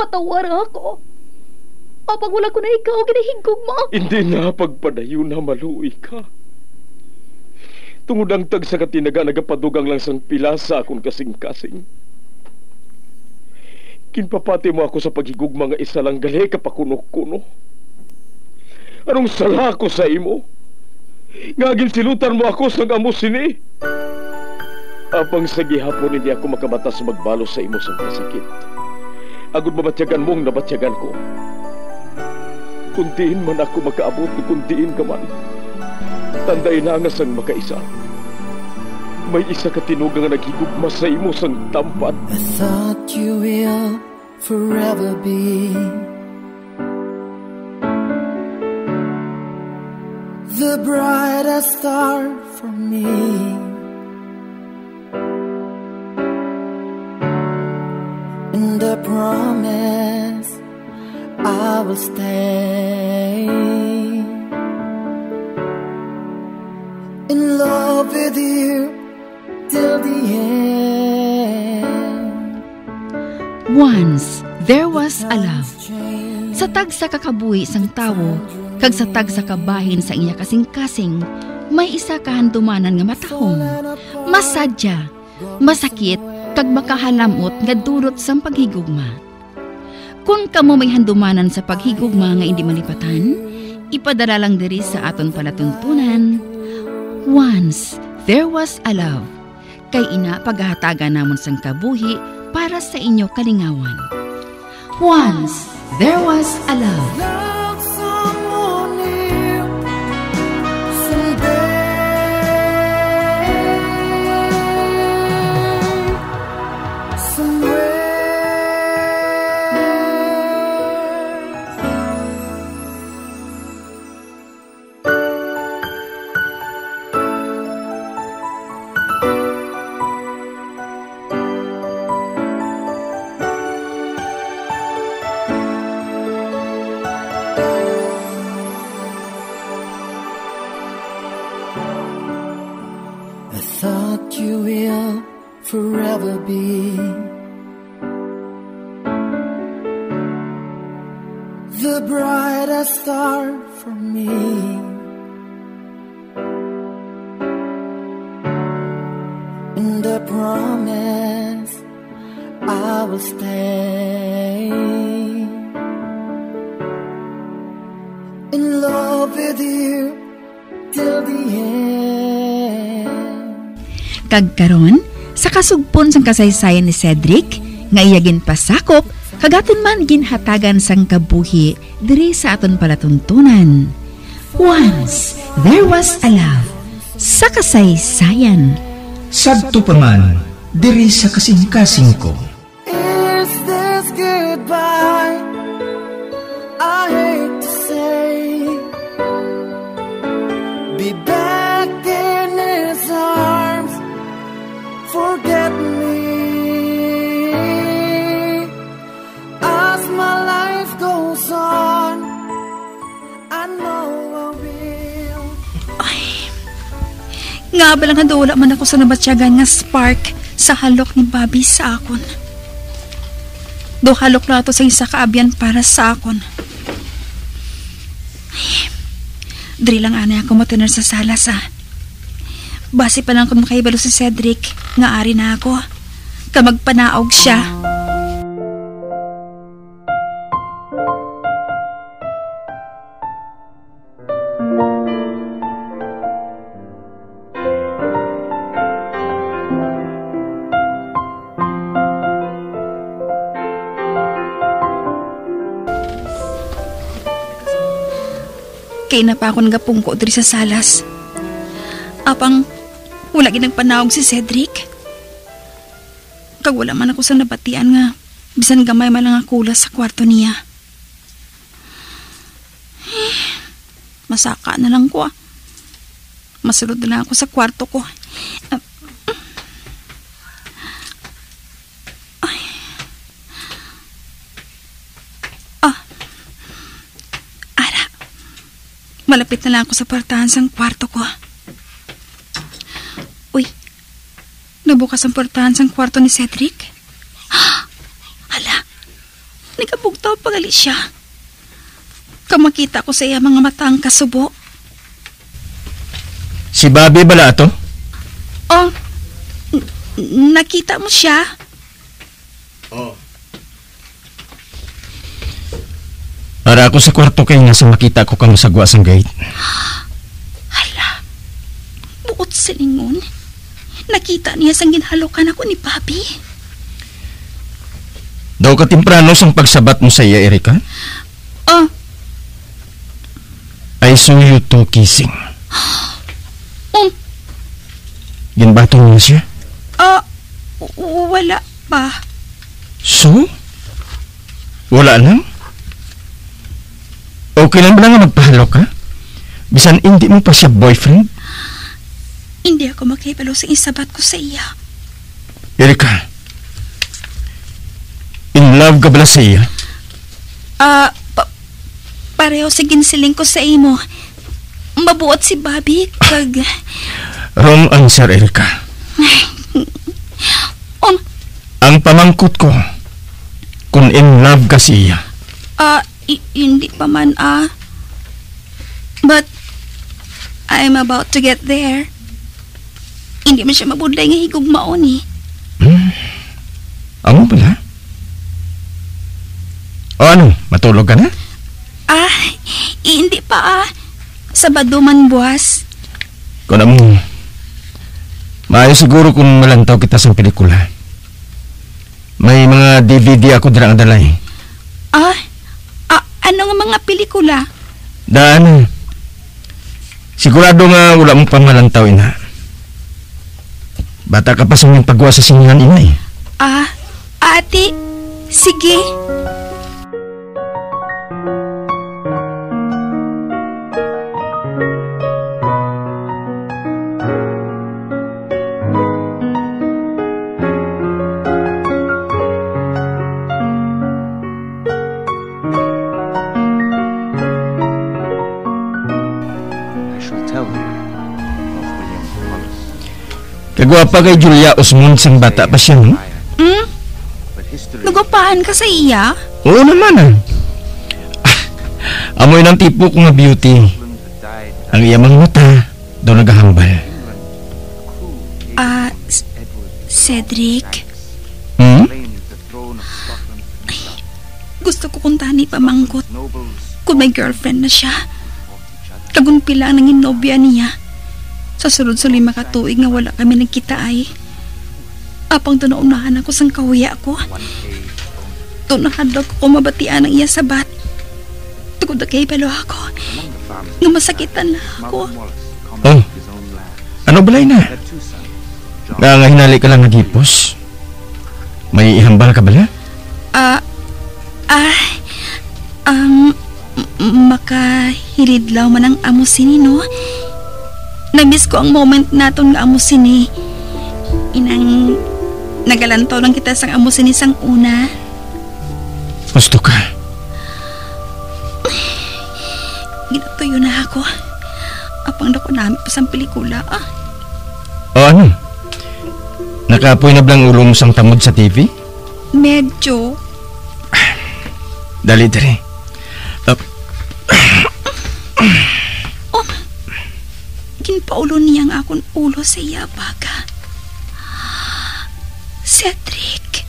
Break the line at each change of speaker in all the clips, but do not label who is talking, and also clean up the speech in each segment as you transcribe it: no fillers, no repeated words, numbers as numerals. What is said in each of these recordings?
patawar ako. Apag wala ko na ikaw, ginahigog mo.
Hindi na pagpadayo na maluoy ka. Tungod ang tag sa katinaga nagapadugang lang sang pila sa akong kasing-kasing. Kinpapati mo ako sa paghigugma nga isa lang gali kapakuno-kuno. Anong sala ko sa imo? Ngagin silutan mo ako sa amo sini. Apang sa gihapon hindi ako makabatas magbalo sa imo sa kasakit. Agud mabatyagan mong nabatyagan ko. Kundiin man ako makaabot, kundiin ka man. Tanday na nga sang makaisa. May isa ka tinugang nga naghigugma sa imo sang tampad.
I thought you will forever be the brightest star for me. And I promise I will stay in love with you till the end.
Once there was a love. Sa tag sa kakabuhi sang tawo, kag sa tag sa kabahin sa iya kasing-kasing, may isa kahandumanan nga matahong, masadya, masakit, kag makahalamot nga durot sang paghigugma. Kung kamo may handumanan sa paghigugma nga hindi malipatan, ipadala lang diri sa aton palatuntunan. Once there was a love. Kay ina paghahatagan namon sang kabuhi para sa inyo kalingawan. Once there was a love.
You will forever be the brightest star for me. And I promise I will stay in love with you till the end.
Kagkaron, sa kasugpon sang kasaysayan ni Cedric, nga iyagin pasakop, kagaton man ginhatagan sang kabuhi, diri sa aton palatuntunan. Once, there was a love, sa kasaysayan.
Sadto pa man, diri sa kasing-kasing ko.
Is this goodbye? I hate to say, be back in his arms. Forget me as my life goes on. I know I will.
Ay, nga ba lang wala man ako sa nabatsyagan nga spark sa halok ni Bobby sa akon. Do halok na ito sa isa kaabyan para sa akon. Ay, diri lang anay ako matunar sa sala sa base pa lang kung makaibalo si Cedric, nga ari na ako. Kamagpanaog siya. Kaya na pa ako nagapungko diri sa salas. Apang wala ginang panawag si Cedric. Kag wala man ako sa nabatian nga bisan gamay man lang ako sa kwarto niya. Masaka na lang ko. Masulod na lang ako sa kwarto ko. Ara. Malapit na lang ako sa portahan sa kwarto ko. Uy, nabukas ang portahan sa kwarto ni Cedric. Hala, Nagabugtaw pagali siya. Kamakita ko sa iya mga matang kasubo.
Si Bobby bala ato?
Oh, nakita mo siya?
Oo. Para ako sa kwarto kay nga sa makita ko kang sagwa sang gate.
Hala, buot sa lingon. Nakita niya sang ginhalokan ako ni Bobby.
Daw ka temprano sang pagsabat mo sa iya, Erika?
Oh.
I saw you two kissing. Ginbato niya siya?
Wala pa.
So? Wala lang? Okay lang ba nga magpahalo ka? Bisan hindi mo pa siya boyfriend?
Hindi ako makipalo sa isabat ko sa iya.
Erika, in love ka bala sa iya?
Pareho sa ginsiling ko sa imo. Mabuot si Bobby kag...
Wrong answer, Erika. Ang pamangkot ko, kung in love ka siya.
Hindi pa man But, I'm about to get there. Hindi man siya mabudlay nga higugmaon eh.
Amo pala? O ano, matulog ka na?
Hindi pa Sabado man buwas.
Kung mo, maayo siguro kung malantaw kita sa pelikula. May mga DVD ako dira ang dalay.
Ano nga mga pelikula?
Daan. Sigurado nga wala mong pang malantaw, ina. Bata ka pa sa mga pagwa sa sinungan, ina eh.
Ate, sige.
Kagwapa kay Julia Osmond sang bata pa siya, no?
Nagupahan ka sa iya?
Oo naman, amoy ng tipo ko nga beauty. Ang iyamang mata daw nagahambal.
Cedric? Gusto ko kung tani pamangkot kung may girlfriend na siya. Kagunpi lang nang inobya niya. Sa sulod-sulod 5 katuig nga wala kami nagkita ay. Apang tunaunahan ako sang kawiya ko. Tunahadlog ko mabatian ang iya sabat. Tugod na kay palo ako. Nga masakitan na ako.
Oh, ano balay na? Nangahinali ka lang nagipos? May ihambal ka bala?
Makahilidlaw man ang amo sinino. Na-miss ko ang moment naton nga amo sini. Inang nagalantaw lang kita sang amo sini sang una.
Gusto ka?
Ginatuyo na ako. Apang dako namin pa sang pelikula.
O ano? Nakapoy na blang ulo mo sang tamod sa TV?
Medyo.
Dali.
Ginpaulo niya ang akong ulo sa iya baga. Cedric,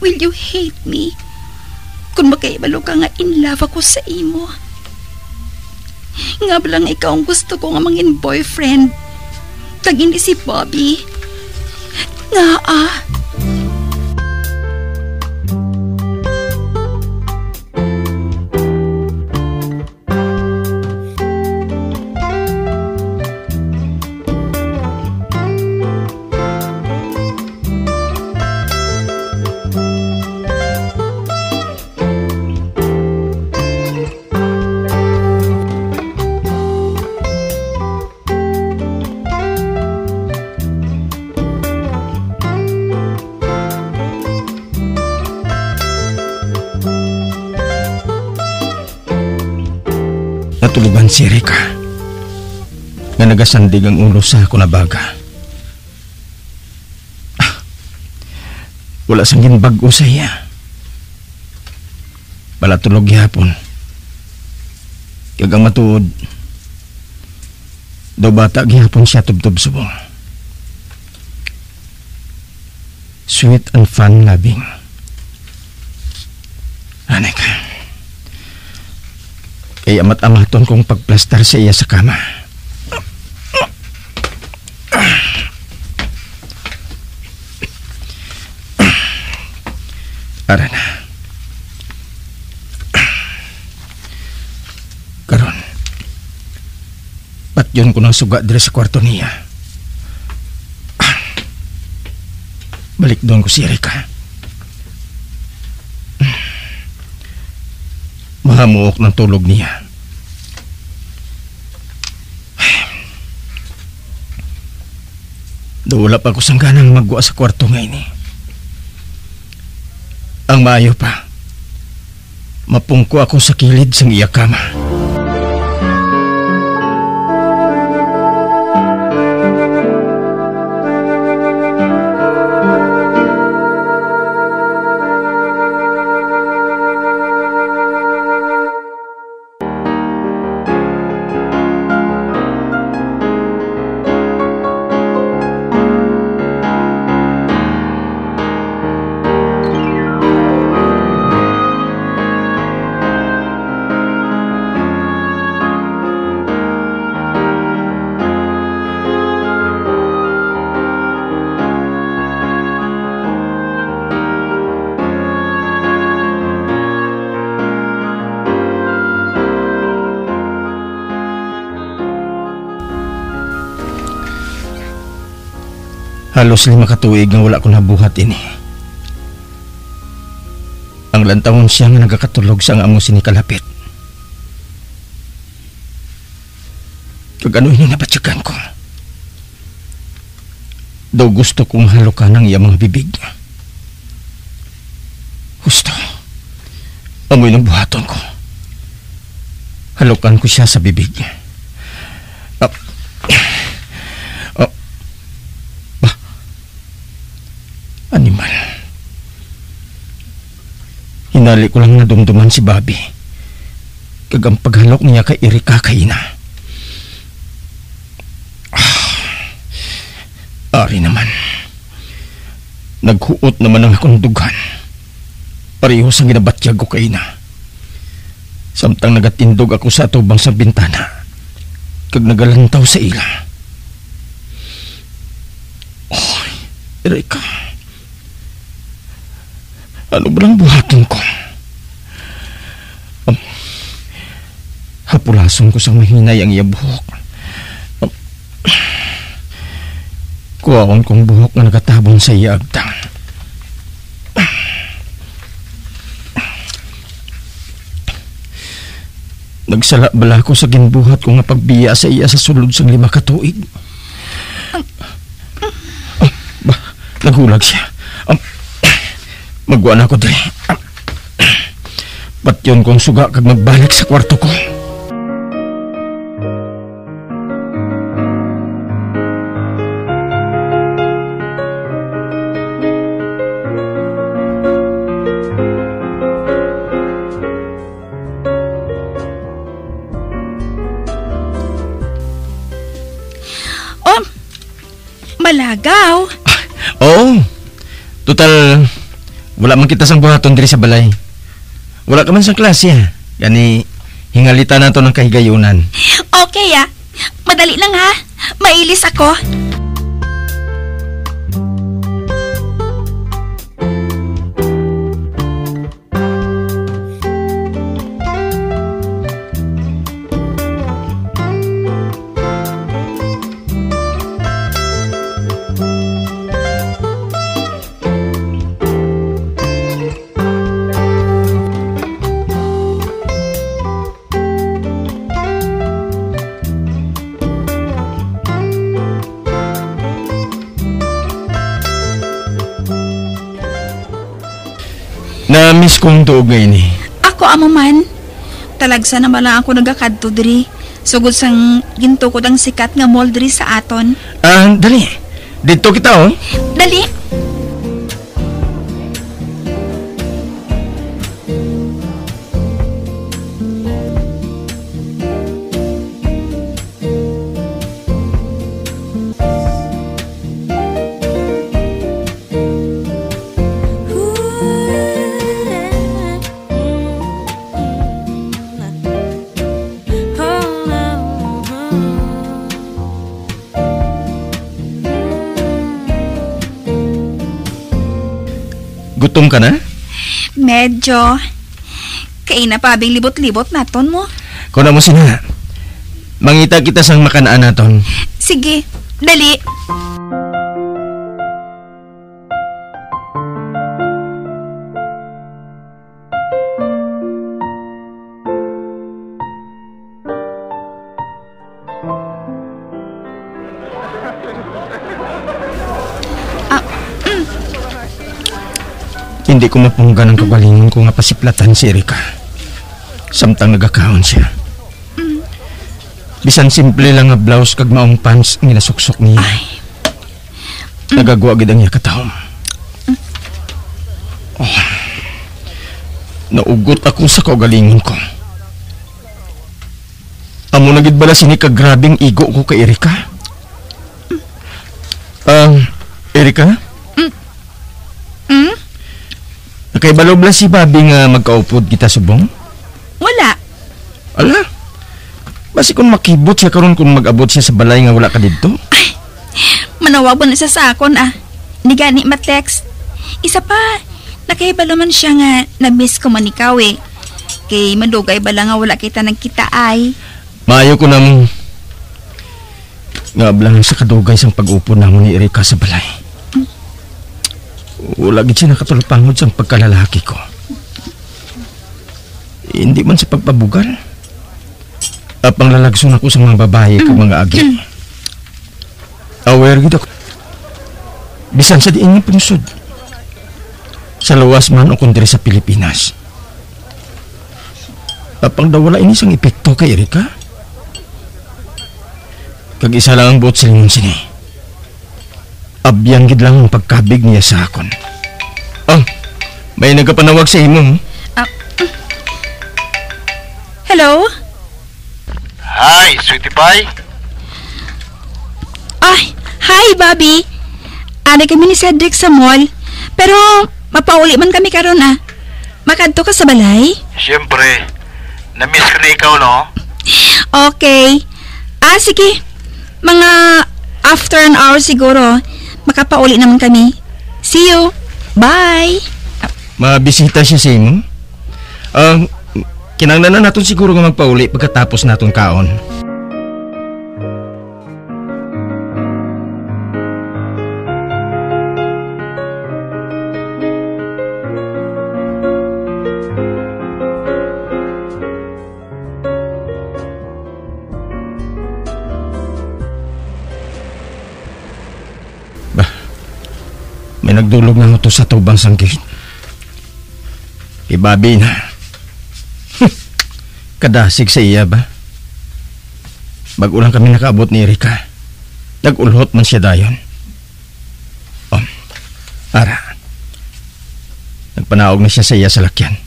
will you hate me kung makaibalo ka nga in love ako sa imo? Nga balang ikaw ang gusto ko nga mangin boyfriend kag hindi si Bobby. Nga
natulugan si Erika nga nagasandig ang ulo sa ako na baga. Wala sang ginbag-o sa iya. Palatulog gihapon. Kagang matuod. Daw bata gihapon siya tubtob subong. Sweet and fun loving. Anek. Kaya amat-amaton kong pagplastar sa iya sa kama. Ara na. Karon. Ba't yun ko nang suga dire sa kwarto niya? Balik doon ko si Erika. Mahamuok ng tulog niya. Wala pa ko sangganang magwa sa kwarto ngayon eh. Ang maayo pa, mapungko ako sa kilid sang iya kama. Halos 5 katuig nga wala ko nabuhat ini. Ang lantawon siya nga nagakatulog sa amo sini kalapit. Kag ano ini nabatsyagan ko. Daw gusto kong halukan ang iya mga bibig. Gusto. Amoy ng buhaton ko. Halukan ko siya sa bibig. Animal. Hinali ko lang nadumduman si Bobby. Kagang paghalok niya kay Erika kay ina. Ari naman. Naghuot naman ang akong dugan. Pareho sa ginabatyag ko kay ina. Samtang nagatindog ako sa atubang sa bintana. Kag nagalantaw sa ila. Oh, Erika. Ano ba lang buhatin ko? Hapulason ko sa mahinay ang iya buhok. Kuwaon kong buhok na nagatabon sa iya agtang. Nagsala bala ko sa ginbuhat ko nga pagbiya sa iya sa sulod sang 5 katuig. Naghulag siya. Magwa na ako dali. Ba't yun kong suga kag magbalik sa kwarto ko?
Malagaw?
Oo. Total, wala man kita sang buhaton diri sa balay. Wala ka man sa klase ha. Gani, hingalita na to ng kahigayunan.
Okay madali lang ha. Mailis ako.
Na-miss kong tuog ngayon eh.
Ako amo man. Talagsa naman lang ako nagakadto diri. Sugod sang gintukod ang sikat nga mall diri sa aton.
Dali. Dito kita oh.
Dali.
Gutom ka na?
Medyo. Kay na pabing libot-libot naton mo.
Kuna mo sina. Mangita kita sang makanaan naton.
Sige, dali.
Hindi ko mapunggan ang kagalingon ko nga pasiplatan si Erika. Samtang nagakaon siya. Bisan simple lang nga blouse kag maong pants ang ginasuksok niya. Nagagwa gid ang iya katahom. Oh. Naugot ako sa kagalingon ko. Amo na gid bala sini kag grabing igo ko kay Erika. Erika? Kay balobla si Bobby nga magkaupod kita subong?
Wala.
Ala? Basi kung makibot siya karon kung mag-abot siya sa balay nga wala ka dito?
Ay, manawag mo na sa sakon Ni gani ma-text. Isa pa, nakahibalo man siya nga na-miss ko man ikaw eh. Kay madugay bala nga wala kita nagkita ay.
Maayo ko namo. Nga ablang sa kadugay sang pag-upod namo ni Erika sa balay. Wala gid siya nakatulpangod sa pagkalalaki ko. Hindi man sa pagpabugal. Apang lalagson ako sa mga babae kag mga agi. Aware gid ako. Bisan sa diin nga pinsod. Sa luwas man o kundi sa Pilipinas. Apang daw wala ini sang epekto kay Erika. Kag isa lang ang buot sa lingon sini. Abyan gid lang ang pagkabig niya sa akon. May nagapanawag sa imo.
Hello?
Hi, sweetie pie.
Ay, hi Bobby. Ada kami ni Cedric sa mall. Pero mapauli man kami karon Makadto ka sa balay?
Siyempre. Na-miss ko na ikaw, no?
Okay. Sige. Mga after an hour siguro. Makapauli naman kami. See you. Bye.
Mabisita siya sa imo? Kinanglan na natin siguro nga magpauli pagkatapos naton kaon. May nagdulog na mo to sa tubang sanggit. Ibabi na. Kadasig sa iya ba? Bago lang kami nakaabot ni Erika. Nag-ulhot man siya dayon. Ara. Nagpanaog na siya sa iya sa lakyan.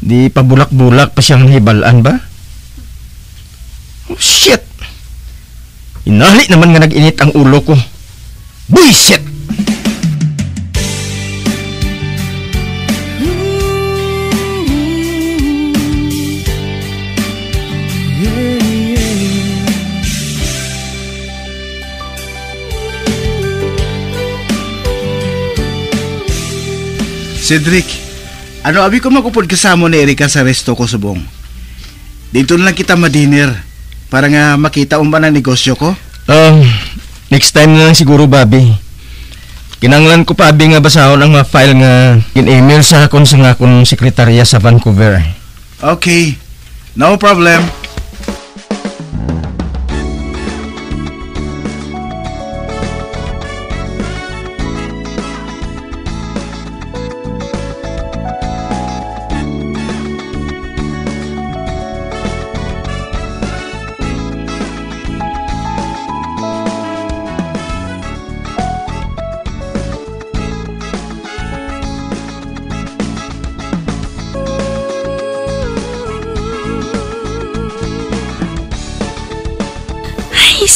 Di pa bulak-bulak pa siyang nahibalaan ba? Oh, shit! Inali naman nga nag-init ang ulo ko. Bullshit!
Cedric, abi ko magupod kasama ni Erika sa resto ko subong. Dito na lang kita ma-dinner para nga makita umba ng negosyo ko.
Next time na lang siguro, Bobby. Kinanglan ko pa abi nga basahon ang mga file nga in-email sa akon sa akong sekretarya sa Vancouver.
Okay, no problem.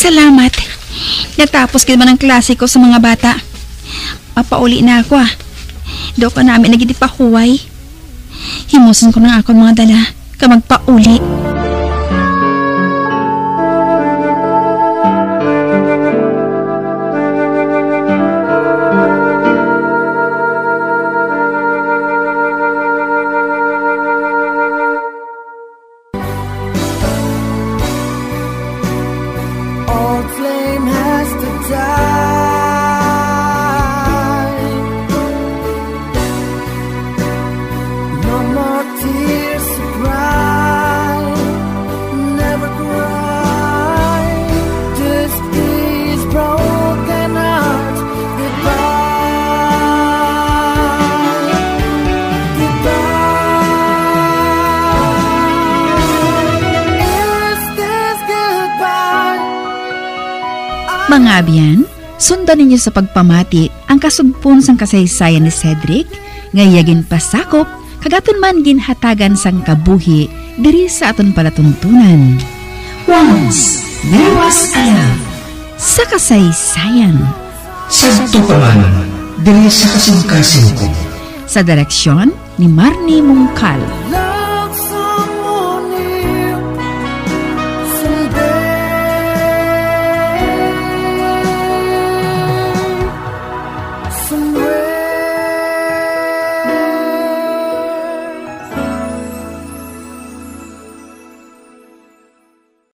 Salamat. Natapos ka naman ang klase ko sa mga bata. Mapauli na ako Do ka namin nagidipahuway. Himuson ko na ako mga dala ka magpauli. Mga abyan, sundan ninyo sa pagpamati ang kasugpon sang kasaysayan ni Cedric, ngayagin pasakop, kagaton man ginhatagan sang kabuhi, diri sa aton palatuntunan.
Once there was a love.
Sa kasaysayan,
Santo pa man, diri sa kasing-kasing ko.
sa direksyon ni Marnie Mungkal.